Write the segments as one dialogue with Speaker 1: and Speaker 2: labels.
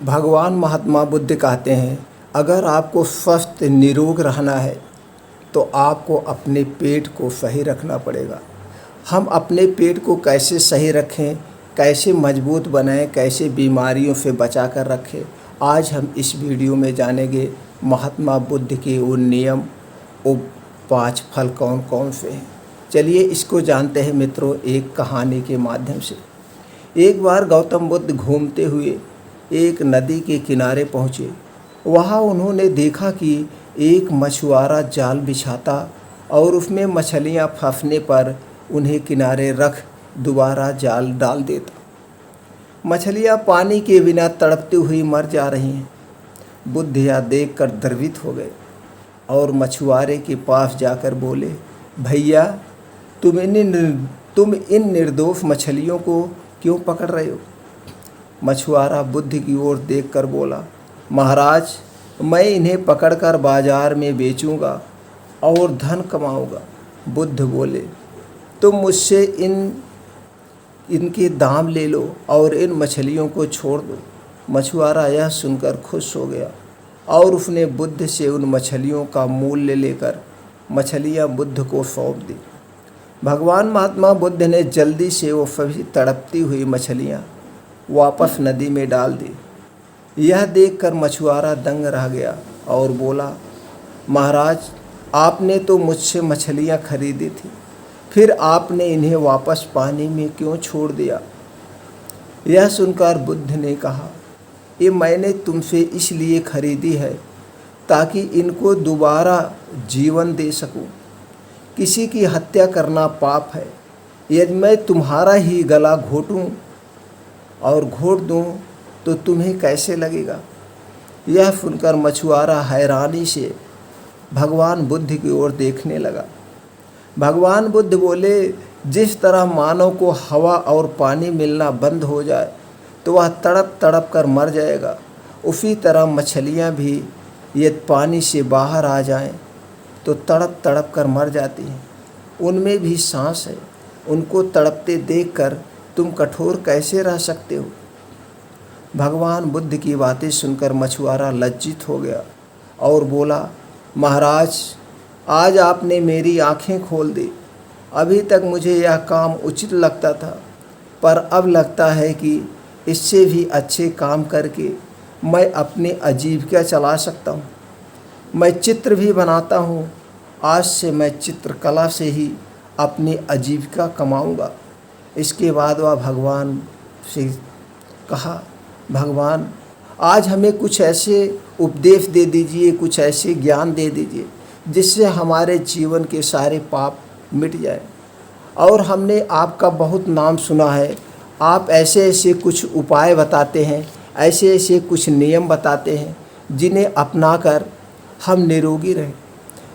Speaker 1: भगवान महात्मा बुद्ध कहते हैं, अगर आपको स्वस्थ निरोग रहना है तो आपको अपने पेट को सही रखना पड़ेगा। हम अपने पेट को कैसे सही रखें, कैसे मजबूत बनाएं, कैसे बीमारियों से बचा कर रखें, आज हम इस वीडियो में जानेंगे। महात्मा बुद्ध के वो नियम, वो 5 फल कौन कौन से हैं। चलिए इसको जानते हैं मित्रों, एक कहानी के माध्यम से। एक बार गौतम बुद्ध घूमते हुए एक नदी के किनारे पहुँचे। वहाँ उन्होंने देखा कि एक मछुआरा जाल बिछाता और उसमें मछलियाँ फंसने पर उन्हें किनारे रख दोबारा जाल डाल देता। मछलियाँ पानी के बिना तड़पती हुई मर जा रही हैं। बुद्ध यह देखकर द्रवित हो गए और मछुआरे के पास जाकर बोले, भैया तुम इन निर्दोष मछलियों को क्यों पकड़ रहे हो? मछुआरा बुद्ध की ओर देखकर बोला, महाराज मैं इन्हें पकड़कर बाजार में बेचूंगा और धन कमाऊंगा। बुद्ध बोले, तुम मुझसे इनके दाम ले लो और इन मछलियों को छोड़ दो। मछुआरा यह सुनकर खुश हो गया और उसने बुद्ध से उन मछलियों का मूल्य लेकर मछलियाँ बुद्ध को सौंप दी। भगवान महात्मा बुद्ध ने जल्दी से वो सभी तड़पती हुई मछलियाँ वापस नदी में डाल दी। यह देखकर मछुआरा दंग रह गया और बोला, महाराज आपने तो मुझसे मछलियाँ खरीदी थी, फिर आपने इन्हें वापस पानी में क्यों छोड़ दिया? यह सुनकर बुद्ध ने कहा, ये मैंने तुमसे इसलिए खरीदी है ताकि इनको दोबारा जीवन दे सकूं। किसी की हत्या करना पाप है। यदि मैं तुम्हारा ही गला घोटूं और घोट दूं तो तुम्हें कैसे लगेगा? यह सुनकर मछुआरा हैरानी से भगवान बुद्ध की ओर देखने लगा। भगवान बुद्ध बोले, जिस तरह मानव को हवा और पानी मिलना बंद हो जाए तो वह तड़प तड़प कर मर जाएगा, उसी तरह मछलियाँ भी यदि पानी से बाहर आ जाएं तो तड़प तड़प कर मर जाती हैं। उनमें भी सांस है, उनको तड़पते देखकर तुम कठोर कैसे रह सकते हो? भगवान बुद्ध की बातें सुनकर मछुआरा लज्जित हो गया और बोला, महाराज आज आपने मेरी आंखें खोल दी। अभी तक मुझे यह काम उचित लगता था, पर अब लगता है कि इससे भी अच्छे काम करके मैं अपनी आजीविका चला सकता हूँ। मैं चित्र भी बनाता हूँ। आज से मैं चित्रकला से ही अपनी आजीविका कमाऊँगा। इसके बाद वह भगवान से कहा, भगवान आज हमें कुछ ऐसे उपदेश दे दीजिए, कुछ ऐसे ज्ञान दे दीजिए जिससे हमारे जीवन के सारे पाप मिट जाए। और हमने आपका बहुत नाम सुना है। आप ऐसे ऐसे कुछ उपाय बताते हैं, ऐसे ऐसे कुछ नियम बताते हैं जिन्हें अपनाकर हम निरोगी रहें।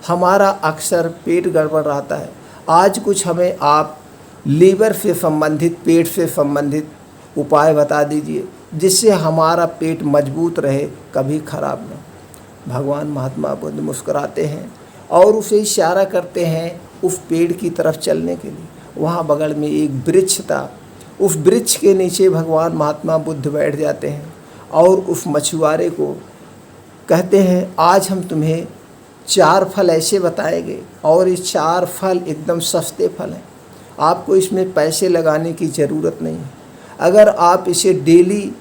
Speaker 1: हमारा अक्सर पेट गड़बड़ रहता है। आज कुछ हमें आप लीवर से संबंधित, पेट से संबंधित उपाय बता दीजिए जिससे हमारा पेट मजबूत रहे, कभी खराब न। भगवान महात्मा बुद्ध मुस्कुराते हैं और उसे इशारा करते हैं उस पेड़ की तरफ चलने के लिए। वहाँ बगल में एक वृक्ष था। उस वृक्ष के नीचे भगवान महात्मा बुद्ध बैठ जाते हैं और उस मछुआरे को कहते हैं, आज हम तुम्हें 4 फल ऐसे बताएंगे और ये 4 फल एकदम सस्ते फल हैं। आपको इसमें पैसे लगाने की ज़रूरत नहीं है। अगर आप इसे डेली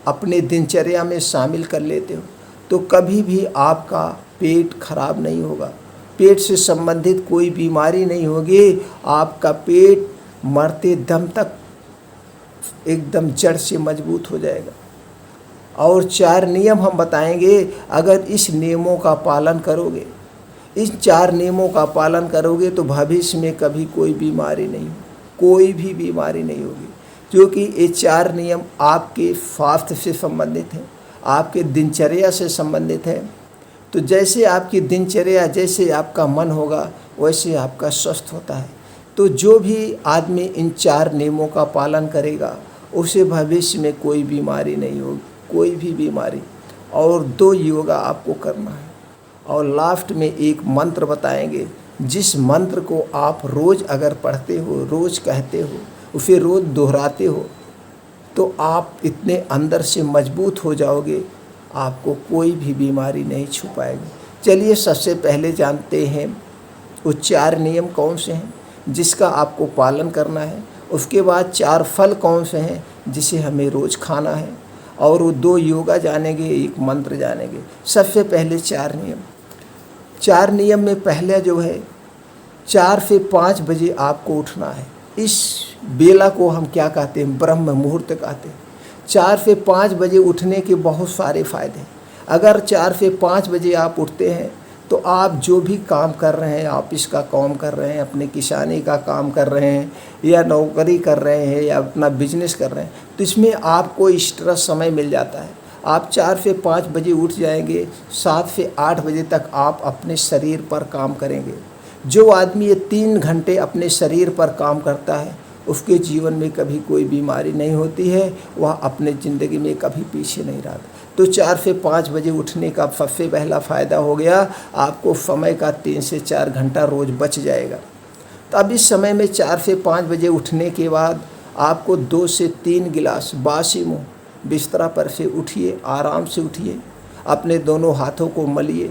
Speaker 1: अपने दिनचर्या में शामिल कर लेते हो तो कभी भी आपका पेट खराब नहीं होगा, पेट से संबंधित कोई बीमारी नहीं होगी। आपका पेट मरते दम तक एकदम जड़ से मजबूत हो जाएगा। और 4 नियम हम बताएंगे। अगर इस नियमों का पालन करोगे, इस 4 नियमों का पालन करोगे तो भविष्य में कभी कोई बीमारी नहीं होगी, कोई भी बीमारी नहीं होगी। क्योंकि ये 4 नियम आपके स्वास्थ्य से संबंधित हैं, आपके दिनचर्या से संबंधित है। तो जैसे आपकी दिनचर्या, जैसे आपका मन होगा, वैसे आपका स्वस्थ होता है। तो जो भी आदमी इन 4 नियमों का पालन करेगा उसे भविष्य में कोई बीमारी नहीं होगी, कोई भी बीमारी। और 2 योगा आपको करना है। और लास्ट में एक मंत्र बताएंगे, जिस मंत्र को आप रोज़ अगर पढ़ते हो, रोज़ कहते हो, उसे रोज़ दोहराते हो तो आप इतने अंदर से मजबूत हो जाओगे, आपको कोई भी बीमारी नहीं छू पाएगी। चलिए सबसे पहले जानते हैं वो 4 नियम कौन से हैं जिसका आपको पालन करना है। उसके बाद 4 फल कौन से हैं जिसे हमें रोज़ खाना है, और वो 2 योगा जानेंगे, 1 मंत्र जानेंगे। सबसे पहले 4 नियम। 4 नियम में पहला जो है 4 से 5 बजे आपको उठना है। इस बेला को हम क्या कहते हैं, ब्रह्म मुहूर्त कहते हैं। 4 से 5 बजे उठने के बहुत सारे फ़ायदे हैं। अगर 4 से 5 बजे आप उठते हैं तो आप जो भी काम कर रहे हैं, ऑफिस का काम कर रहे हैं, अपने किसानी का काम कर रहे हैं, या नौकरी कर रहे हैं, या अपना बिजनेस कर रहे हैं, तो इसमें आपको एक्स्ट्रा समय मिल जाता है। आप 4 से 5 बजे उठ जाएंगे, 7 से 8 बजे तक आप अपने शरीर पर काम करेंगे। जो आदमी ये 3 घंटे अपने शरीर पर काम करता है उसके जीवन में कभी कोई बीमारी नहीं होती है, वह अपने ज़िंदगी में कभी पीछे नहीं रहता। तो 4 से 5 बजे उठने का सबसे पहला फ़ायदा हो गया, आपको समय का 3 से 4 घंटा रोज़ बच जाएगा। तो अब इस समय में 4 से 5 बजे उठने के बाद आपको 2 से 3 गिलास बासी मुँह बिस्तरा पर से उठिए, आराम से उठिए, अपने दोनों हाथों को मलिए,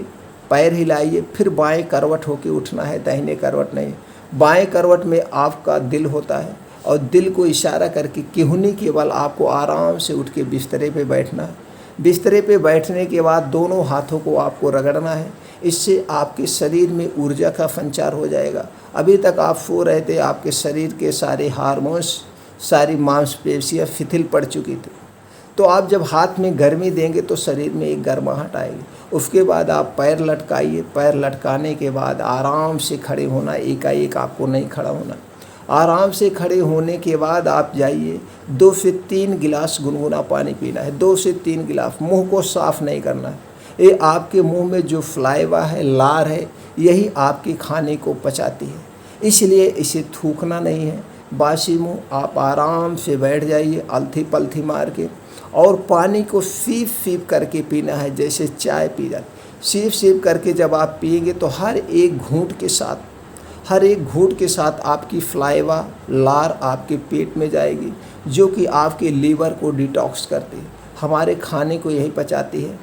Speaker 1: पैर हिलाइए, फिर बाएं करवट होके उठना है, दाहिने करवट नहीं। बाएं करवट में आपका दिल होता है और दिल को इशारा करके किहुनी के बल आपको आराम से उठ के बिस्तरे पे बैठना है। बिस्तरे पे बैठने के बाद दोनों हाथों को आपको रगड़ना है। इससे आपके शरीर में ऊर्जा का संचार हो जाएगा। अभी तक आप सो रहे थे, आपके शरीर के सारे हार्मोन्स, सारी मांसपेशियाँ शिथिल पड़ चुकी थी। तो आप जब हाथ में गर्मी देंगे तो शरीर में एक गर्माहट आएगी। उसके बाद आप पैर लटकाइए। पैर लटकाने के बाद आराम से खड़े होना, एकाएक आपको नहीं खड़ा होना। आराम से खड़े होने के बाद आप जाइए, 2 से 3 गिलास गुनगुना पानी पीना है। 2 से 3 गिलास। मुंह को साफ़ नहीं करना है। ये आपके मुंह में जो फ्लाइवा है, लार है, यही आपके खाने को पचाती है, इसलिए इसे थूकना नहीं है। बासी मुँह आप आराम से बैठ जाइए, अलथी पलथी मार के, और पानी को सीप सीप करके पीना है, जैसे चाय पी जाती। सीप सीप करके जब आप पिएंगे तो हर एक घूंट के साथ आपकी फ्लाइवा, लार आपके पेट में जाएगी, जो कि आपके लीवर को डिटॉक्स करती है, हमारे खाने को यही पचाती है।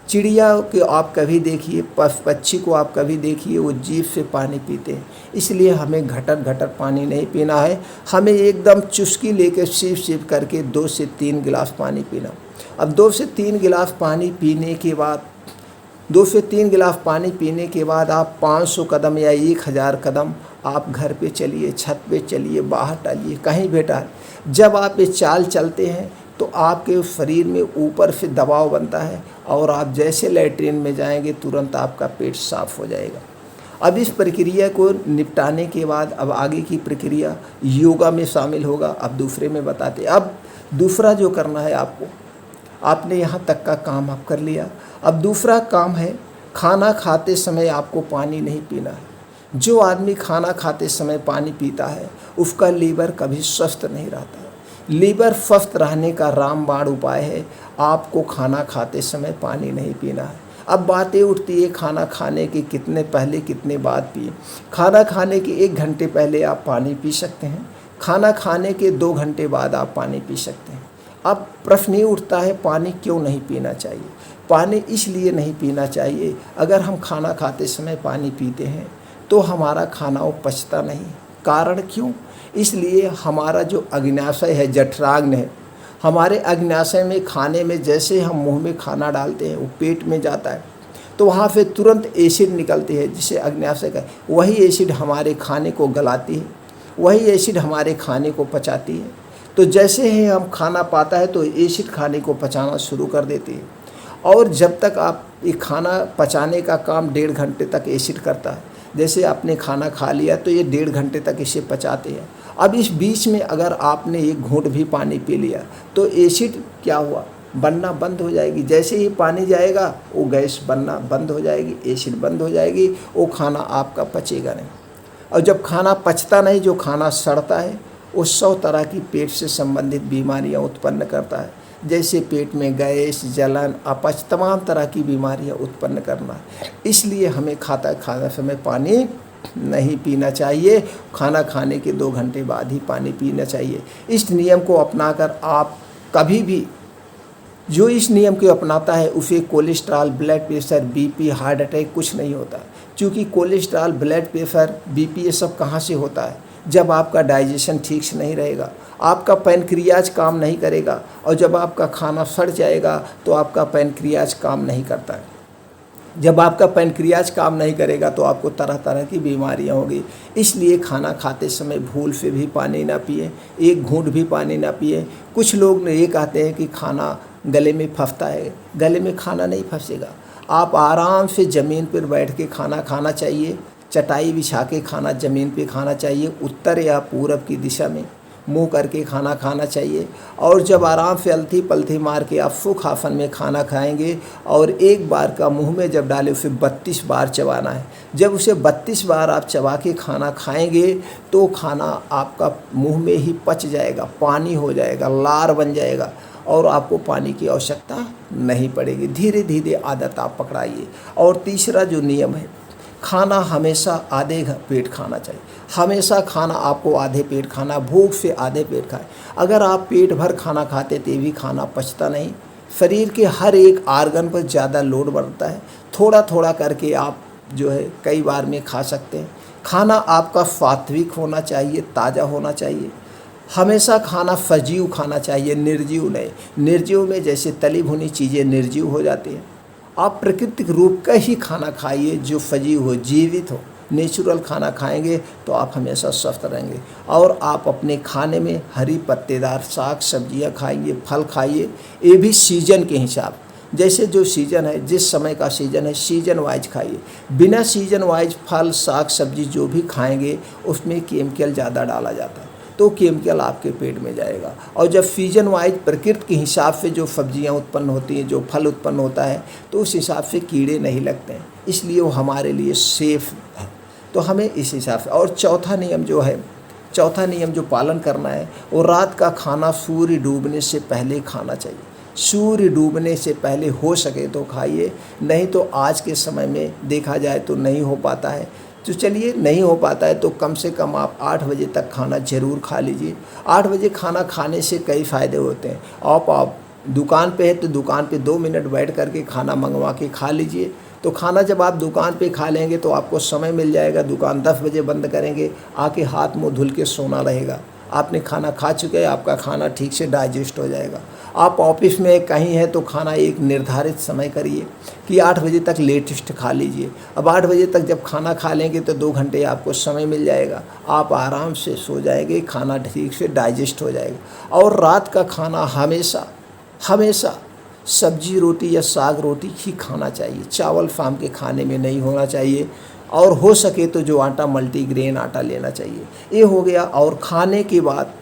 Speaker 1: चिड़िया के आप कभी देखिए, पक्षी को आप कभी देखिए, वो जीभ से पानी पीते हैं। इसलिए हमें घटक घटक पानी नहीं पीना है, हमें एकदम चुस्की लेकर सीप सीप करके 2 से 3 गिलास पानी पीना। अब 2 से 3 गिलास पानी पीने के बाद 2 से 3 गिलास पानी पीने के बाद आप 500 कदम या 1000 कदम आप घर पे चलिए, छत पे चलिए, बाहर टहलिए, कहीं भी टहलिए। जब आप ये चाल चलते हैं तो आपके शरीर में ऊपर से दबाव बनता है और आप जैसे लैट्रिन में जाएंगे तुरंत आपका पेट साफ हो जाएगा। अब इस प्रक्रिया को निपटाने के बाद अब आगे की प्रक्रिया योगा में शामिल होगा। अब दूसरे में बताते हैं। अब दूसरा जो करना है आपको, आपने यहाँ तक का काम आप कर लिया। अब दूसरा काम है, खाना खाते समय आपको पानी नहीं पीना है। जो आदमी खाना खाते समय पानी पीता है उसका लीवर कभी स्वस्थ नहीं रहता। लीवर स्वस्थ रहने का रामबाण उपाय है, आपको खाना खाते समय पानी नहीं पीना है। अब बातें उठती है खाना खाने के कितने पहले कितने बाद पिए। खाना खाने के 1 घंटे पहले आप पानी पी सकते हैं, खाना खाने के 2 घंटे बाद आप पानी पी सकते हैं। अब प्रश्न ये उठता है पानी क्यों नहीं पीना चाहिए। पानी इसलिए नहीं पीना चाहिए, अगर हम खाना खाते समय पानी पीते हैं तो हमारा खाना वो पचता नहीं। कारण क्यों? इसलिए हमारा जो अग्न्याशय है, जठराग्न है, हमारे अग्न्याशय में खाने में जैसे हम मुंह में खाना डालते हैं वो पेट में जाता है तो वहाँ से तुरंत एसिड निकलती है जिसे अग्न्याशय का, वही एसिड हमारे खाने को गलाती है, वही एसिड हमारे खाने को पचाती है। तो जैसे ही हम खाना पाता है तो एसिड खाने को पचाना शुरू कर देती है, और जब तक आप ये खाना पचाने का काम 1.5 घंटे तक एसिड करता है। जैसे आपने खाना खा लिया तो ये 1.5 घंटे तक इसे पचाते हैं। अब इस बीच में अगर आपने 1 घूंट भी पानी पी लिया तो एसिड क्या हुआ, बनना बंद हो जाएगी। जैसे ही पानी जाएगा वो गैस बनना बंद हो जाएगी, एसिड बंद हो जाएगी, वो खाना आपका पचेगा नहीं। और जब खाना पचता नहीं, जो खाना सड़ता है, वो 100 तरह की पेट से संबंधित बीमारियां उत्पन्न करता है, जैसे पेट में गैस, जलन, अपच, तमाम तरह की बीमारियां उत्पन्न करना है। इसलिए हमें खाना समय पानी नहीं पीना चाहिए, खाना खाने के 2 घंटे बाद ही पानी पीना चाहिए। इस नियम को अपनाकर आप कभी भी जो इस नियम को अपनाता है उसे cholesterol, blood pressure, BP, heart attack कुछ नहीं होता। क्योंकि कोलेस्ट्रॉल, ब्लड प्रेशर, बीपी ये सब कहाँ से होता है? जब आपका डाइजेशन ठीक से नहीं रहेगा, आपका पैनक्रियाज काम नहीं करेगा, और जब आपका खाना सड़ जाएगा तो आपका पैनक्रियाज काम नहीं करता है। जब आपका पैनक्रियाज काम नहीं करेगा तो आपको तरह तरह की बीमारियां होगी। इसलिए खाना खाते समय भूल से भी पानी ना पिए, एक घूंट भी पानी ना पिए। कुछ लोग ये कहते हैं कि खाना गले में फंसता है, गले में खाना नहीं फंसेगा। आप आराम से ज़मीन पर बैठ के खाना खाना चाहिए, चटाई बिछा के खाना ज़मीन पे खाना चाहिए, उत्तर या पूरब की दिशा में मुंह करके खाना खाना चाहिए। और जब आराम से अलथी पलथी मार के आप सुख आसन में खाना खाएंगे और एक बार का मुंह में जब डाले उसे 32 बार चबाना है। जब उसे 32 बार आप चबा के खाना खाएंगे तो खाना आपका मुंह में ही पच जाएगा, पानी हो जाएगा, लार बन जाएगा और आपको पानी की आवश्यकता नहीं पड़ेगी। धीरे धीरे आदत आप पकड़ाइए। और तीसरा जो नियम है, खाना हमेशा आधे पेट खाना चाहिए। हमेशा खाना आपको आधे पेट खाना, भूख से आधे पेट खाएं। अगर आप पेट भर खाना खाते तो भी खाना पचता नहीं। शरीर के हर एक आर्गन पर ज़्यादा लोड बढ़ता है। थोड़ा थोड़ा करके आप जो है कई बार में खा सकते हैं। खाना आपका सात्विक होना चाहिए, ताज़ा होना चाहिए। हमेशा खाना सजीव खाना चाहिए, निर्जीव नहीं। निर्जीव में जैसे तली भुनी चीज़ें निर्जीव हो जाती हैं। आप प्राकृतिक रूप का ही खाना खाइए जो सजीव हो, जीवित हो। नेचुरल खाना खाएंगे तो आप हमेशा स्वस्थ रहेंगे। और आप अपने खाने में हरी पत्तेदार साग सब्जियां खाइए, फल खाइए, ये भी सीजन के हिसाब। जैसे जो सीज़न है, जिस समय का सीज़न है, सीजन वाइज खाइए। बिना सीजन वाइज फल साग सब्जी जो भी खाएंगे उसमें केमिकल ज़्यादा डाला जाता है, तो केमिकल आपके पेट में जाएगा। और जब सीजन वाइज प्रकृति के हिसाब से जो सब्जियां उत्पन्न होती हैं, जो फल उत्पन्न होता है, तो उस हिसाब से कीड़े नहीं लगते हैं, इसलिए वो हमारे लिए सेफ है। तो हमें इस हिसाब से। और चौथा नियम जो पालन करना है, वो रात का खाना सूर्य डूबने से पहले खाना चाहिए। सूर्य डूबने से पहले हो सके तो खाइए, नहीं तो आज के समय में देखा जाए तो नहीं हो पाता है। तो चलिए, नहीं हो पाता है तो कम से कम आप 8 बजे तक खाना ज़रूर खा लीजिए। 8 बजे खाना खाने से कई फ़ायदे होते हैं। आप दुकान पे है तो दुकान पे 2 मिनट बैठ करके खाना मंगवा के खा लीजिए। तो खाना जब आप दुकान पे खा लेंगे तो आपको समय मिल जाएगा। दुकान 10 बजे बंद करेंगे, आके हाथ मुँह धुल के सोना रहेगा। आपने खाना खा चुके हैं, आपका खाना ठीक से डाइजेस्ट हो जाएगा। आप ऑफिस में कहीं हैं तो खाना एक निर्धारित समय करिए कि 8 बजे तक लेटेस्ट खा लीजिए। अब 8 बजे तक जब खाना खा लेंगे तो 2 घंटे आपको समय मिल जाएगा, आप आराम से सो जाएंगे, खाना ठीक से डाइजेस्ट हो जाएगा। और रात का खाना हमेशा सब्जी रोटी या साग रोटी ही खाना चाहिए। चावल शाम के खाने में नहीं होना चाहिए। और हो सके तो जो आटा, मल्टीग्रेन आटा लेना चाहिए। ये हो गया। और खाने के बाद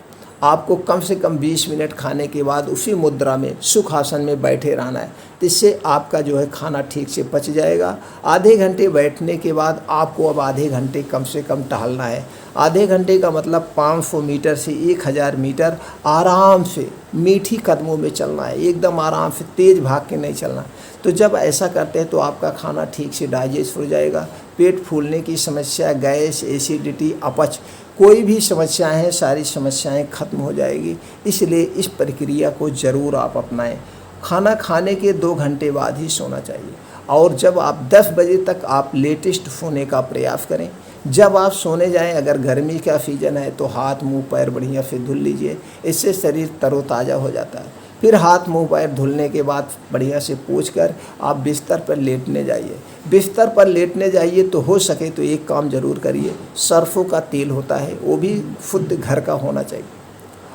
Speaker 1: आपको कम से कम 20 मिनट खाने के बाद उसी मुद्रा में सुखासन में बैठे रहना है। इससे आपका जो है खाना ठीक से पच जाएगा। आधे घंटे बैठने के बाद आपको अब आधे घंटे कम से कम टहलना है। आधे घंटे का मतलब 500 मीटर से 1000 मीटर आराम से मीठी कदमों में चलना है, एकदम आराम से, तेज़ भाग के नहीं चलना। तो जब ऐसा करते हैं तो आपका खाना ठीक से डाइजेस्ट हो जाएगा। पेट फूलने की समस्या, गैस, एसिडिटी, अपच, कोई भी समस्याएं हैं, सारी समस्याएं खत्म हो जाएगी। इसलिए इस प्रक्रिया को ज़रूर आप अपनाएं। खाना खाने के 2 घंटे बाद ही सोना चाहिए। और जब आप 10 बजे तक आप लेटेस्ट सोने का प्रयास करें। जब आप सोने जाएं, अगर गर्मी का सीज़न है तो हाथ मुंह पैर बढ़िया से धुल लीजिए, इससे शरीर तरोताज़ा हो जाता है। फिर हाथ मुंह पैर धुलने के बाद बढ़िया से पोंछ कर आप बिस्तर पर लेटने जाइए। बिस्तर पर लेटने जाइए तो हो सके तो एक काम ज़रूर करिए, सरसों का तेल होता है वो भी शुद्ध घर का होना चाहिए।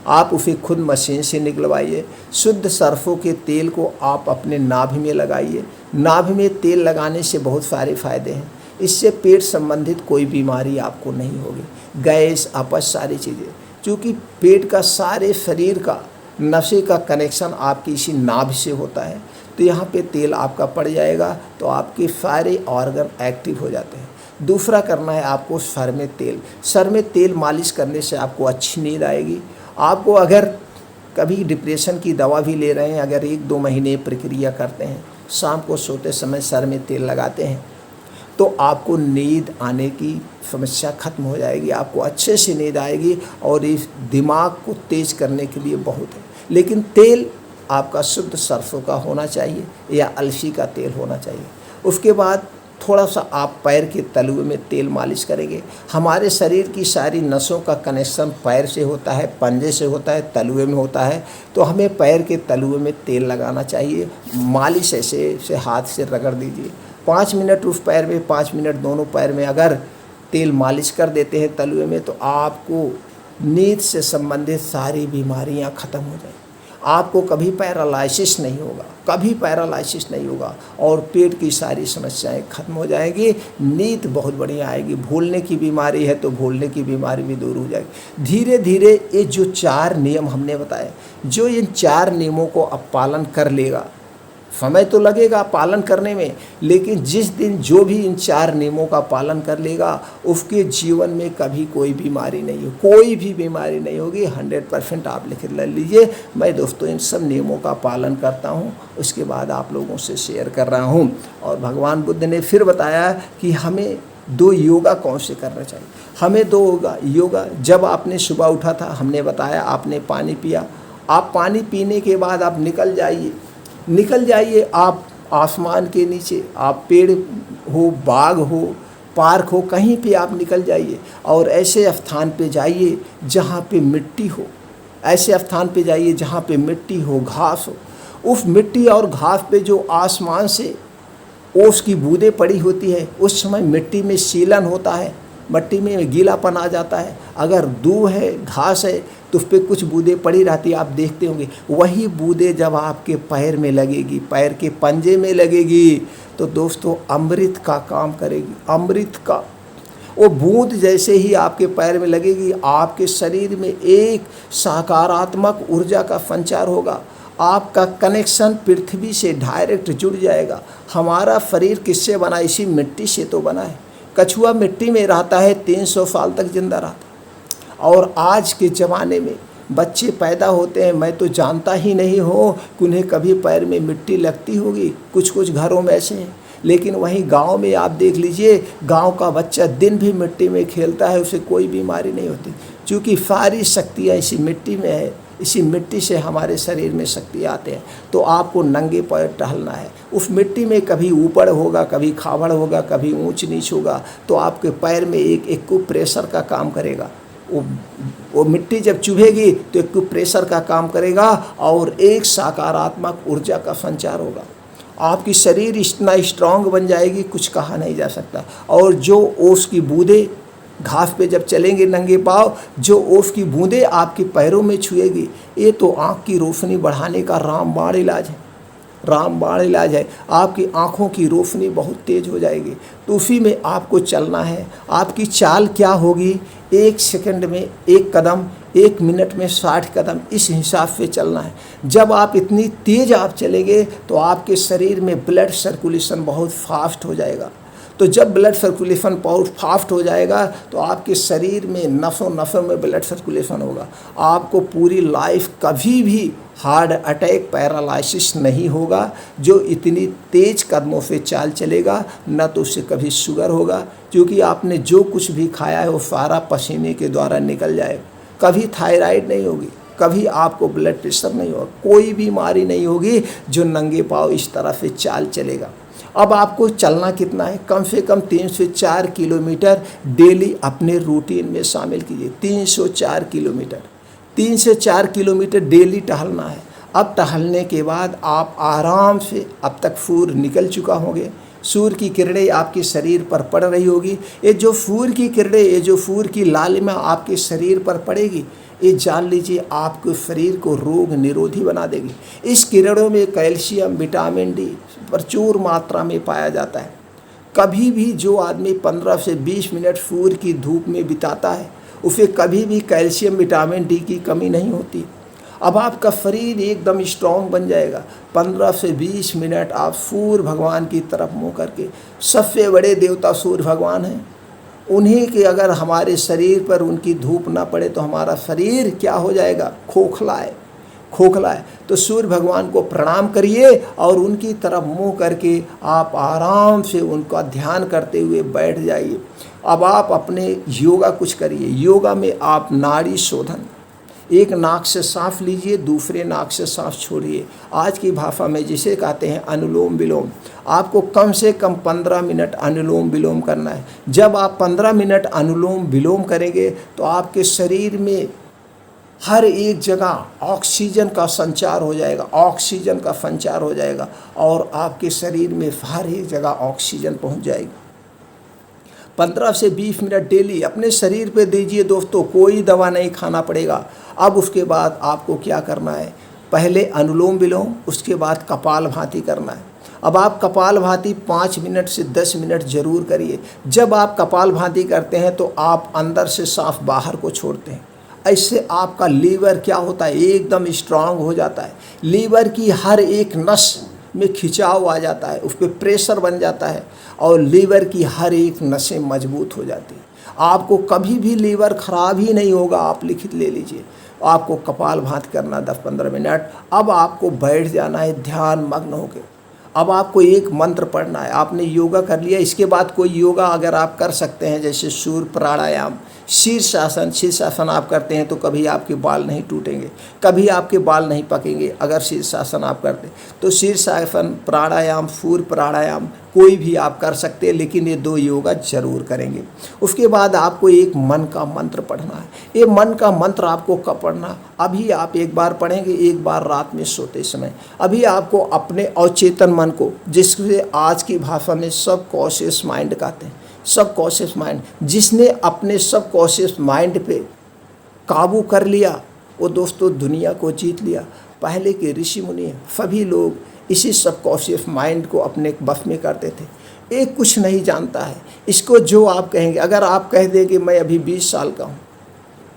Speaker 1: आप उसे खुद मशीन से निकलवाइए। शुद्ध सरसों के तेल को आप अपने नाभि में लगाइए। नाभि में तेल लगाने से बहुत सारे फ़ायदे हैं। इससे पेट संबंधित कोई बीमारी आपको नहीं होगी, गैस, अपच, सारी चीज़ें। क्योंकि पेट का सारे शरीर का नशे का कनेक्शन आपकी इसी नाभि से होता है। तो यहाँ पे तेल आपका पड़ जाएगा तो आपके सारे ऑर्गन एक्टिव हो जाते हैं। दूसरा करना है आपको सर में तेल। सर में तेल मालिश करने से आपको अच्छी नींद आएगी। आपको अगर कभी डिप्रेशन की दवा भी ले रहे हैं, अगर 1-2 महीने प्रक्रिया करते हैं, शाम को सोते समय सर में तेल लगाते हैं तो आपको नींद आने की समस्या खत्म हो जाएगी, आपको अच्छे से नींद आएगी और इस दिमाग को तेज करने के लिए बहुत है। लेकिन तेल आपका शुद्ध सरसों का होना चाहिए या अलसी का तेल होना चाहिए। उसके बाद थोड़ा सा आप पैर के तलुए में तेल मालिश करेंगे। हमारे शरीर की सारी नसों का कनेक्शन पैर से होता है, पंजे से होता है, तलुए में होता है। तो हमें पैर के तलुए में तेल लगाना चाहिए। मालिश ऐसे हाथ से रगड़ दीजिए 5 मिनट उस पैर में, 5 मिनट दोनों पैर में अगर तेल मालिश कर देते हैं तलुए में, तो आपको नींद से संबंधित सारी बीमारियां ख़त्म हो जाएंगी। आपको कभी पैरालिसिस नहीं होगा, कभी पैरालिसिस नहीं होगा और पेट की सारी समस्याएं खत्म हो जाएंगी। नींद बहुत बढ़िया आएगी। भूलने की बीमारी है तो भूलने की बीमारी भी दूर हो जाएगी। धीरे धीरे ये जो 4 नियम हमने बताए, जो इन 4 नियमों को अब पालन कर लेगा, समय तो लगेगा पालन करने में, लेकिन जिस दिन जो भी इन 4 नियमों का पालन कर लेगा उसके जीवन में कभी कोई बीमारी नहीं हो, कोई भी बीमारी नहीं होगी। 100% आप लिख लीजिए। मैं दोस्तों इन सब नियमों का पालन करता हूँ, उसके बाद आप लोगों से शेयर कर रहा हूँ। और भगवान बुद्ध ने फिर बताया कि हमें 2 योगा कौन से करना चाहिए। हमें 2 योगा, जब आपने सुबह उठा था हमने बताया, आपने पानी पिया, आप पानी पीने के बाद आप निकल जाइए आप आसमान के नीचे, आप पेड़ हो, बाग हो, पार्क हो, कहीं पे आप निकल जाइए और ऐसे स्थान पे जाइए जहाँ पे मिट्टी हो, ऐसे स्थान पे जाइए जहाँ पे मिट्टी हो, घास हो। उस मिट्टी और घास पे जो आसमान से ओस की बूंदें पड़ी होती है, उस समय मिट्टी में सीलन होता है, मिट्टी में गीलापन आ जाता है। अगर दूब है, घास है, तो उस पर कुछ बूंदें पड़ी रहती है, आप देखते होंगे। वही बूंदें जब आपके पैर में लगेगी, पैर के पंजे में लगेगी, तो दोस्तों अमृत का काम करेगी। अमृत का वो बूंद जैसे ही आपके पैर में लगेगी, आपके शरीर में एक सकारात्मक ऊर्जा का संचार होगा। आपका कनेक्शन पृथ्वी से डायरेक्ट जुड़ जाएगा। हमारा शरीर किससे बना? इसी मिट्टी से तो बना है। कछुआ मिट्टी में रहता है, 300 साल तक जिंदा रहता है। और आज के ज़माने में बच्चे पैदा होते हैं, मैं तो जानता ही नहीं हो कि उन्हें कभी पैर में मिट्टी लगती होगी। कुछ कुछ घरों में ऐसे हैं, लेकिन वहीं गांव में आप देख लीजिए, गांव का बच्चा दिन भी मिट्टी में खेलता है, उसे कोई बीमारी नहीं होती, क्योंकि सारी शक्तियाँ इसी मिट्टी में है। इसी मिट्टी से हमारे शरीर में शक्ति आते हैं। तो आपको नंगे पैर टहलना है। उस मिट्टी में कभी ऊपर होगा, कभी खावड़ होगा, कभी ऊंच नीच होगा, तो आपके पैर में एक प्रेशर का काम करेगा। वो मिट्टी जब चुभेगी तो एक प्रेशर का काम करेगा और एक सकारात्मक ऊर्जा का संचार होगा। आपकी शरीर इतना स्ट्रांग बन जाएगी, कुछ कहा नहीं जा सकता। और जो ओस की बूंदें घास पे जब चलेंगे नंगे पाँव, जो ओस की बूंदें आपके पैरों में छुएगी, ये तो आँख की रोशनी बढ़ाने का रामबाण इलाज है। रामबाण इलाज है। आपकी आँखों की रोशनी बहुत तेज हो जाएगी। तो उसी में आपको चलना है। आपकी चाल क्या होगी? 1 सेकंड में 1 कदम, 1 मिनट में 60 कदम, इस हिसाब से चलना है। जब आप इतनी तेज आप चलेंगे तो आपके शरीर में ब्लड सर्कुलेशन बहुत फास्ट हो जाएगा। तो जब ब्लड सर्कुलेशन बहुत फास्ट हो जाएगा तो आपके शरीर में नसों में ब्लड सर्कुलेशन होगा। आपको पूरी लाइफ कभी भी हार्ट अटैक, पैरालिसिस नहीं होगा। जो इतनी तेज कदमों से चाल चलेगा, न तो उससे कभी शुगर होगा, क्योंकि आपने जो कुछ भी खाया है वो सारा पसीने के द्वारा निकल जाएगा। कभी थायराइड नहीं होगी, कभी आपको ब्लड प्रेशर नहीं होगा, कोई बीमारी नहीं होगी जो नंगे पाँव इस तरह से चाल चलेगा। अब आपको चलना कितना है? कम से कम 3 से 4 किलोमीटर डेली अपने रूटीन में शामिल कीजिए। 304 किलोमीटर, 3 से 4 किलोमीटर डेली टहलना है। अब टहलने के बाद आप आराम से, अब तक सूर्य निकल चुका होंगे, सूर्य की किरणें आपके शरीर पर पड़ रही होगी। ये जो सूर्य की किरणें, ये जो सूर्य की लालिमा आपके शरीर पर पड़ेगी, ये जान लीजिए आपके शरीर को रोग निरोधी बना देगी। इस किरणों में कैल्शियम, विटामिन डी प्रचुर मात्रा में पाया जाता है। कभी भी जो आदमी 15 से 20 मिनट सूर्य की धूप में बिताता है, उसे कभी भी कैल्शियम, विटामिन डी की कमी नहीं होती। अब आपका शरीर एकदम स्ट्रांग बन जाएगा। 15 से 20 मिनट आप सूर्य भगवान की तरफ मुँह करके, सबसे बड़े देवता सूर्य भगवान हैं, उन्हीं के अगर हमारे शरीर पर उनकी धूप ना पड़े तो हमारा शरीर क्या हो जाएगा? खोखला है। खोखला है तो सूर्य भगवान को प्रणाम करिए और उनकी तरफ मुंह करके आप आराम से उनका ध्यान करते हुए बैठ जाइए। अब आप अपने योगा कुछ करिए। योगा में आप नाड़ी शोधन, एक नाक से सांस लीजिए, दूसरे नाक से सांस छोड़िए। आज की भाषा में जिसे कहते हैं अनुलोम विलोम, आपको कम से कम 15 मिनट अनुलोम विलोम करना है। जब आप 15 मिनट अनुलोम विलोम करेंगे तो आपके शरीर में हर एक जगह ऑक्सीजन का संचार हो जाएगा, ऑक्सीजन का संचार हो जाएगा और आपके शरीर में हर एक जगह ऑक्सीजन पहुंच जाएगी। 15 से 20 मिनट डेली अपने शरीर पे दीजिए दोस्तों, कोई दवा नहीं खाना पड़ेगा। अब उसके बाद आपको क्या करना है, पहले अनुलोम विलोम, उसके बाद कपालभाति करना है। अब आप कपालभाति 5 मिनट से 10 मिनट जरूर करिए। जब आप कपालभाति करते हैं तो आप अंदर से सांस बाहर को छोड़ते हैं। ऐसे आपका लीवर क्या होता है, एकदम स्ट्रांग हो जाता है। लीवर की हर एक नस में खिंचाव आ जाता है, उस पर प्रेशर बन जाता है और लीवर की हर एक नसें मजबूत हो जाती है। आपको कभी भी लीवर खराब ही नहीं होगा। आप लिखित ले लीजिए, आपको कपालभाति करना 10-15 मिनट। अब आपको बैठ जाना है ध्यान मग्न होकर। अब आपको एक मंत्र पढ़ना है। आपने योगा कर लिया, इसके बाद कोई योगा अगर आप कर सकते हैं जैसे सूर्य प्राणायाम, शीर्षासन। शीर्षासन आप करते हैं तो कभी आपके बाल नहीं टूटेंगे, कभी आपके बाल नहीं पकेंगे अगर शीर्षासन आप करते हैं। तो शीर्षासन, प्राणायाम, सूर्य प्राणायाम कोई भी आप कर सकते हैं, लेकिन ये 2 योगा जरूर करेंगे। उसके बाद आपको एक मन का मंत्र पढ़ना है। ये मन का मंत्र आपको कब पढ़ना, अभी आप एक बार पढ़ेंगे, एक बार रात में सोते समय। अभी आपको अपने अवचेतन मन को, जिससे आज की भाषा में सबकॉन्शियस माइंड कहते हैं, सबकॉन्शियस माइंड, जिसने अपने सबकॉन्शियस माइंड पे काबू कर लिया वो दोस्तों दुनिया को जीत लिया। पहले के ऋषि मुनि सभी लोग इसी सबकॉन्शियस माइंड को अपने बस में करते थे। एक कुछ नहीं जानता है इसको, जो आप कहेंगे, अगर आप कह दें कि मैं अभी 20 साल का हूँ,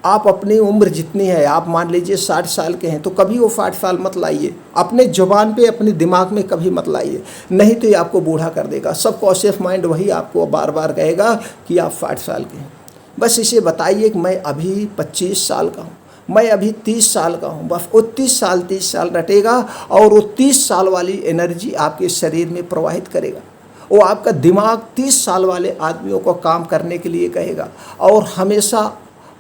Speaker 1: आप अपनी उम्र जितनी है, आप मान लीजिए 60 साल के हैं, तो कभी वो 60 साल मत लाइए अपने जुबान पे, अपने दिमाग में कभी मत लाइए, नहीं तो ये आपको बूढ़ा कर देगा। सबकॉन्शियस माइंड वही आपको बार बार कहेगा कि आप 60 साल के हैं। बस इसे बताइए कि मैं अभी 25 साल का हूँ, मैं अभी 30 साल का हूँ। बस वो 30 साल रटेगा और वो 30 साल वाली एनर्जी आपके शरीर में प्रवाहित करेगा। वो आपका दिमाग 30 साल वाले आदमियों को काम करने के लिए कहेगा। और हमेशा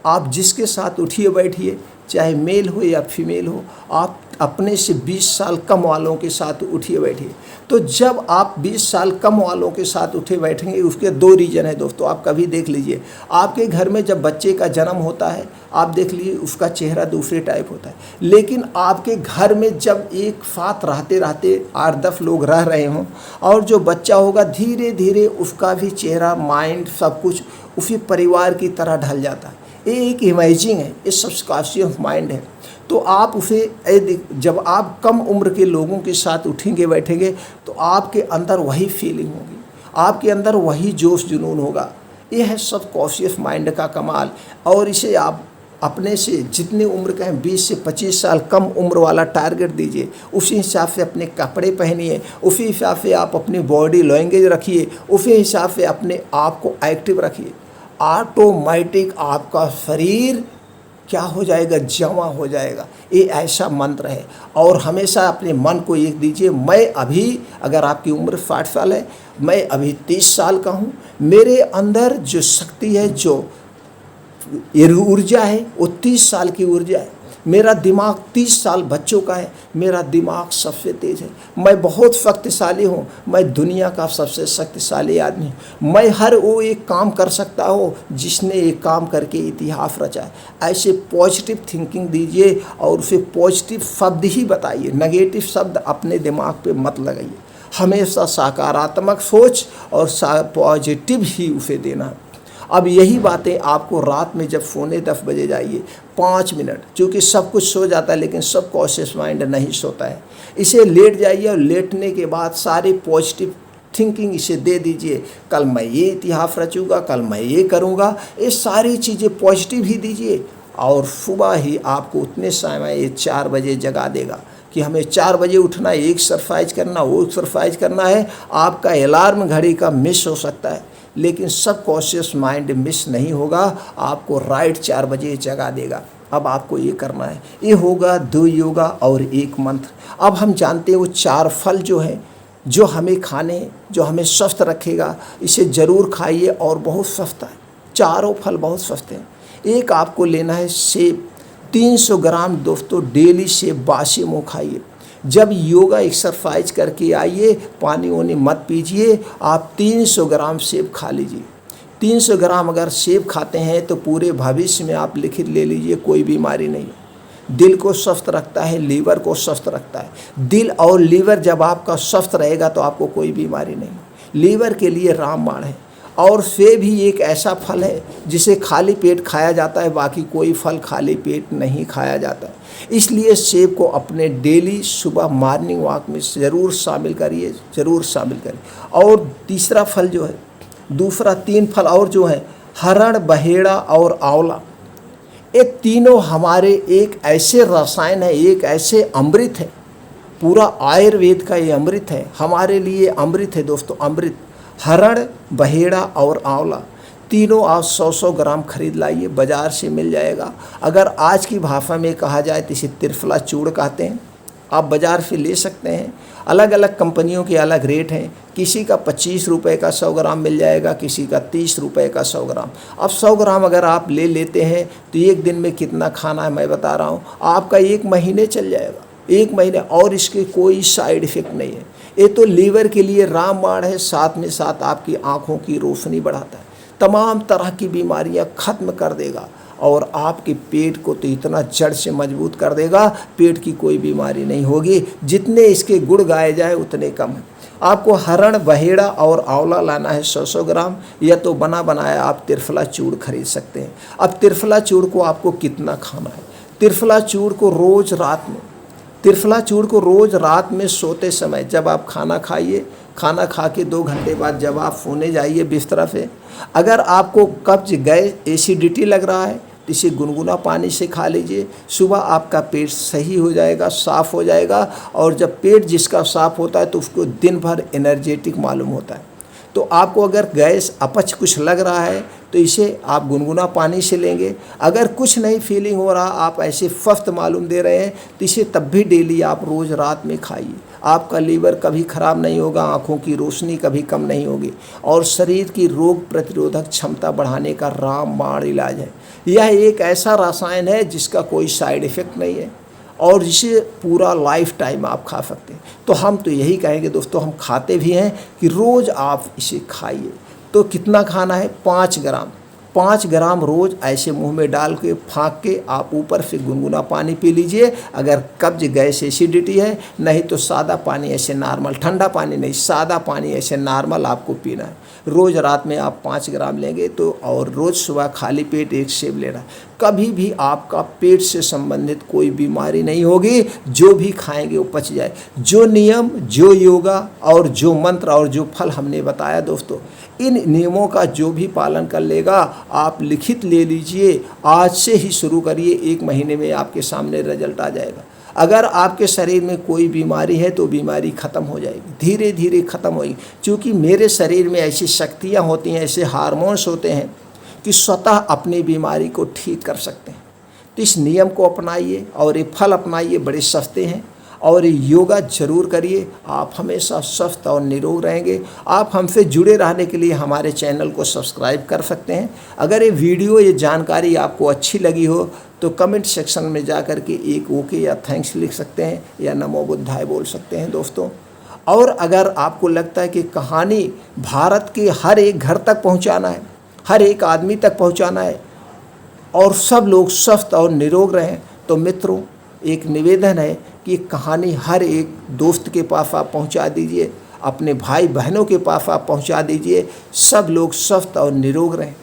Speaker 1: आप जिसके साथ उठिए बैठिए, चाहे मेल हो या फीमेल हो, आप अपने से 20 साल कम वालों के साथ उठिए बैठिए। तो जब आप 20 साल कम वालों के साथ उठे बैठेंगे, उसके 2 रीज़न है दोस्तों। आप कभी देख लीजिए, आपके घर में जब बच्चे का जन्म होता है, आप देख लीजिए उसका चेहरा दूसरे टाइप होता है। लेकिन आपके घर में जब एक साथ रहते रहते 8-10 लोग रह रहे हों और जो बच्चा होगा, धीरे धीरे उसका भी चेहरा, माइंड, सब कुछ उसी परिवार की तरह ढल जाता है। ये एक इमेजिंग है, ये सबकॉन्शियस माइंड है। तो आप उसे, जब आप कम उम्र के लोगों के साथ उठेंगे बैठेंगे तो आपके अंदर वही फीलिंग होगी, आपके अंदर वही जोश जुनून होगा। ये है सबकॉन्शियस माइंड का कमाल। और इसे आप अपने से जितने उम्र का है, 20 से 25 साल कम उम्र वाला टारगेट दीजिए। उसी हिसाब से अपने कपड़े पहनिए, उसी हिसाब से आप अपनी बॉडी लैंग्वेज रखिए, उसी हिसाब से अपने आप को एक्टिव रखिए। ऑटोमेटिक आपका शरीर क्या हो जाएगा, जमा हो जाएगा। ये ऐसा मंत्र है। और हमेशा अपने मन को एक दीजिए, मैं अभी, अगर आपकी उम्र 60 साल है, मैं अभी 30 साल का हूँ। मेरे अंदर जो शक्ति है, जो ऊर्जा है, वो 30 साल की ऊर्जा है। मेरा दिमाग 30 साल बच्चों का है, मेरा दिमाग सबसे तेज़ है। मैं बहुत शक्तिशाली हूँ, मैं दुनिया का सबसे शक्तिशाली आदमी हूँ। मैं हर वो एक काम कर सकता हूँ जिसने एक काम करके इतिहास रचा है। ऐसे पॉजिटिव थिंकिंग दीजिए और उसे पॉजिटिव शब्द ही बताइए, नेगेटिव शब्द अपने दिमाग पे मत लगाइए। हमेशा सकारात्मक सोच और पॉजिटिव ही उसे देना। अब यही बातें आपको रात में जब सोने 10 बजे जाइए, 5 मिनट, क्योंकि सब कुछ सो जाता है लेकिन सबकॉन्शियस माइंड नहीं सोता है, इसे लेट जाइए और लेटने के बाद सारे पॉजिटिव थिंकिंग इसे दे दीजिए। कल मैं ये इतिहास रचूँगा, कल मैं ये करूँगा, ये सारी चीज़ें पॉजिटिव ही दीजिए। और सुबह ही आपको उतने समय ये 4 बजे जगा देगा कि हमें 4 बजे उठना है, एक्सरसाइज करना, वो एक्सरसाइज करना है। आपका अलार्म घड़ी का मिस हो सकता है लेकिन सबकॉन्शियस माइंड मिस नहीं होगा, आपको राइट 4 बजे जगा देगा। अब आपको ये करना है, ये होगा 2 योगा और 1 मंत्र। अब हम जानते हैं वो 4 फल जो हैं, जो हमें खाने, जो हमें स्वस्थ रखेगा, इसे ज़रूर खाइए और बहुत सस्ता है। चारों फल बहुत सस्ते हैं। एक आपको लेना है सेब, 300 ग्राम दोस्तों डेली सेब बासी मुँह खाइए। जब योगा एक्सरसाइज करके आइए, पानी वानी मत पीजिए, आप 300 ग्राम सेब खा लीजिए। 300 ग्राम अगर सेब खाते हैं तो पूरे भविष्य में आप लिखित ले लीजिए, कोई बीमारी नहीं। दिल को स्वस्थ रखता है, लीवर को स्वस्थ रखता है। दिल और लीवर जब आपका स्वस्थ रहेगा तो आपको कोई बीमारी नहीं। लीवर के लिए रामबाण है। और सेब भी एक ऐसा फल है जिसे खाली पेट खाया जाता है, बाकी कोई फल खाली पेट नहीं खाया जाता है। इसलिए सेब को अपने डेली सुबह मॉर्निंग वॉक में ज़रूर शामिल करिए, ज़रूर शामिल करिए। और तीसरा फल जो है, दूसरा 3 फल और जो है, हरण, बहेड़ा और आंवला, ये तीनों हमारे एक ऐसे रसायन है, एक ऐसे अमृत है। पूरा आयुर्वेद का ये अमृत है, हमारे लिए अमृत है दोस्तों, अमृत। हरण, बहेड़ा और आंवला तीनों आप 100-100 ग्राम खरीद लाइए, बाज़ार से मिल जाएगा। अगर आज की भाषा में कहा जाए तो इसे त्रिफला चूर्ण कहते हैं। आप बाज़ार से ले सकते हैं। अलग अलग कंपनियों के अलग रेट हैं। किसी का 25 रुपये का 100 ग्राम मिल जाएगा, किसी का 30 रुपये का 100 ग्राम। अब 100 ग्राम अगर आप ले लेते हैं तो एक दिन में कितना खाना है मैं बता रहा हूँ, आपका 1 महीने चल जाएगा, 1 महीने। और इसके कोई साइड इफ़ेक्ट नहीं है। ये तो लीवर के लिए रामबाण है, साथ में साथ आपकी आँखों की रोशनी बढ़ाता है, तमाम तरह की बीमारियां ख़त्म कर देगा और आपके पेट को तो इतना जड़ से मजबूत कर देगा, पेट की कोई बीमारी नहीं होगी। जितने इसके गुण गाए जाए उतने कम है। आपको हरण, बहेड़ा और आंवला लाना है 100-100 ग्राम, या तो बना बनाया आप त्रिफला चूर्ण खरीद सकते हैं। अब त्रिफला चूर्ण को आपको कितना खाना है? त्रिफला चूर्ण को रोज़ रात में, त्रिफला चूर्ण को रोज़ रात में सोते समय जब आप खाना खाइए, खाना खा के 2 घंटे बाद जब आप सोने जाइए बिस्तर पे, अगर आपको कब्ज, गैस, एसिडिटी लग रहा है तो इसे गुनगुना पानी से खा लीजिए। सुबह आपका पेट सही हो जाएगा, साफ़ हो जाएगा। और जब पेट जिसका साफ़ होता है तो उसको दिन भर एनर्जेटिक मालूम होता है। तो आपको अगर गैस, अपच कुछ लग रहा है तो इसे आप गुनगुना पानी से लेंगे। अगर कुछ नहीं फीलिंग हो रहा, आप ऐसे स्वस्थ मालूम दे रहे हैं, तो इसे तब भी डेली आप रोज़ रात में खाइए। आपका लीवर कभी ख़राब नहीं होगा, आँखों की रोशनी कभी कम नहीं होगी और शरीर की रोग प्रतिरोधक क्षमता बढ़ाने का रामबाण इलाज है। यह एक ऐसा रसायन है जिसका कोई साइड इफ़ेक्ट नहीं है और जिसे पूरा लाइफ टाइम आप खा सकते हैं। तो हम तो यही कहेंगे दोस्तों, हम खाते भी हैं कि रोज़ आप इसे खाइए। तो कितना खाना है? 5 ग्राम। 5 ग्राम रोज़ ऐसे मुंह में डाल के फाँक के आप ऊपर से गुनगुना पानी पी लीजिए। अगर कब्ज, गैस, एसिडिटी है, नहीं तो सादा पानी ऐसे नॉर्मल, ठंडा पानी नहीं, सादा पानी ऐसे नॉर्मल आपको पीना है। रोज़ रात में आप 5 ग्राम लेंगे तो, और रोज़ सुबह खाली पेट 1 सेब लेना। कभी भी आपका पेट से संबंधित कोई बीमारी नहीं होगी, जो भी खाएंगे वो पच जाए। जो नियम, जो योगा और जो मंत्र और जो फल हमने बताया दोस्तों, इन नियमों का जो भी पालन कर लेगा, आप लिखित ले लीजिए, आज से ही शुरू करिए, 1 महीने में आपके सामने रिजल्ट आ जाएगा। अगर आपके शरीर में कोई बीमारी है तो बीमारी ख़त्म हो जाएगी, धीरे धीरे ख़त्म होगी। क्योंकि मेरे शरीर में ऐसी शक्तियाँ होती हैं, ऐसे हार्मोन्स होते हैं कि स्वतः अपनी बीमारी को ठीक कर सकते हैं। तो इस नियम को अपनाइए और ये फल अपनाइए, बड़े सस्ते हैं। और योगा जरूर करिए, आप हमेशा स्वस्थ और निरोग रहेंगे। आप हमसे जुड़े रहने के लिए हमारे चैनल को सब्सक्राइब कर सकते हैं। अगर ये वीडियो, ये जानकारी आपको अच्छी लगी हो तो कमेंट सेक्शन में जा कर के एक ओके या थैंक्स लिख सकते हैं या नमो बुद्धाय बोल सकते हैं दोस्तों। और अगर आपको लगता है कि कहानी भारत के हर एक घर तक पहुंचाना है, हर एक आदमी तक पहुंचाना है और सब लोग स्वस्थ और निरोग रहें, तो मित्रों एक निवेदन है कि कहानी हर एक दोस्त के पास आप पहुंचा दीजिए, अपने भाई बहनों के पास आप पहुंचा दीजिए। सब लोग स्वस्थ और निरोग रहें।